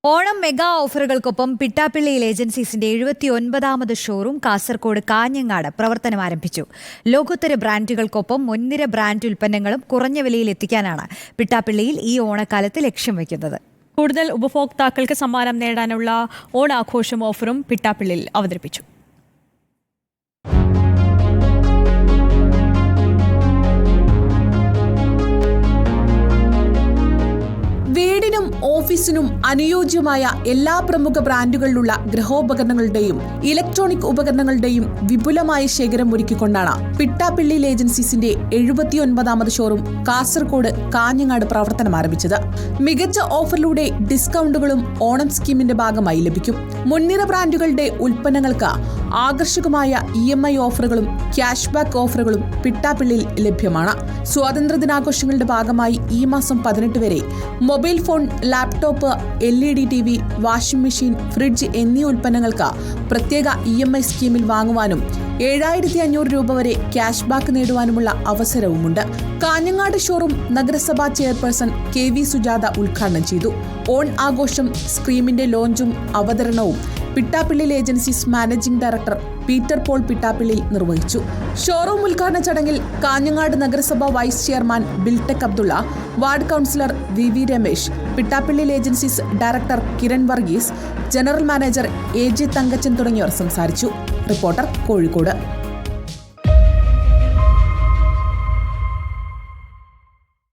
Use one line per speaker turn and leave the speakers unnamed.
Onam mega ഓഫറുകൾക്കൊപ്പം പിട്ടാപ്പിള്ളിയിൽ ഏജൻസീസിന്റെ 79ാമത് showroom Kasaragod Kanhangad പ്രവർത്തനം ആരംഭിച്ചു. ലോകോത്തര ബ്രാൻഡുകൾക്കൊപ്പം മുൻനിര ബ്രാൻഡ് ഉൽപ്പന്നങ്ങളും കുറഞ്ഞ വിലയിൽ എത്തിക്കാനാണ് പിട്ടാപ്പിള്ളിയിൽ ഈ ഓണക്കാലത്ത് ലക്ഷ്യം വയ്ക്കുന്നത്.
കൂടുതൽ ഉപഭോക്താക്കൾക്ക് സമ്മാനം നേടാനുള്ള ഓണാഘോഷം ഓഫറും പിട്ടാപ്പിള്ളിയിൽ അവതരിപ്പിച്ചു.
വീടിനും ഓഫീസിനും അനുയോജ്യമായ എല്ലാ പ്രമുഖ ബ്രാൻഡുകളിലുള്ള ഗൃഹോപകരണങ്ങളുടെയും ഇലക്ട്രോണിക് ഉപകരണങ്ങളുടെയും വിപുലമായ ശേഖരം ഒരുക്കിക്കൊണ്ടാണ് പിട്ടാപ്പിള്ളിയിൽ ഏജൻസീസിന്റെ 79ാമത് ഷോറൂം കാസർകോട് കാഞ്ഞങ്ങാട് പ്രവർത്തനം ആരംഭിച്ചത്. മികച്ച ഓഫറിലൂടെ ഡിസ്കൗണ്ടുകളും ഓണം സ്കീമിന്റെ ഭാഗമായി ലഭിക്കും. മുൻനിര ബ്രാൻഡുകളുടെ ഉൽപ്പന്നങ്ങൾക്ക് ആകർഷകമായ EMI ഓഫറുകളും ക്യാഷ് ബാക്ക് ഓഫറുകളും പിട്ടാപ്പിള്ളിയിൽ ലഭ്യമാണ്. സ്വാതന്ത്ര്യദിനാഘോഷങ്ങളുടെ ഭാഗമായി ഈ മാസം 18 വരെ mobile phone, laptop, LED TV, washing machine, fridge എന്നീ ഉൽപ്പന്നങ്ങൾക്ക് പ്രത്യേക EMI സ്കീമിൽ വാങ്ങുവാനും 7500 രൂപ വരെ ക്യാഷ് ബാക്ക് നേടുവാനുമുള്ള അവസരവുമുണ്ട്. കാഞ്ഞങ്ങാട് ഷോറൂം നഗരസഭാ ചെയർപേഴ്സൺ KV സുജാത ഉദ്ഘാടനം ചെയ്തു. ഓൺ ആഘോഷം സ്ക്രീമിന്റെ ലോഞ്ചും അവതരണവും പിട്ടാപ്പിള്ളിയിൽ agencies managing director Peter Paul പിട്ടാപ്പിള്ളിയിൽ നിർവഹിച്ചു. ഷോറൂം ഉദ്ഘാടന ചടങ്ങിൽ കാഞ്ഞങ്ങാട് നഗരസഭ vice chairman Biltech Abdulla, ward councillor VV Ramesh, പിട്ടാപ്പിള്ളിയിൽ agencies director Kiran Varghese, general manager AJ Thankachan തുടങ്ങിയവർ സംസാരിച്ചു. റിപ്പോർട്ടർ കോഴിക്കോട്.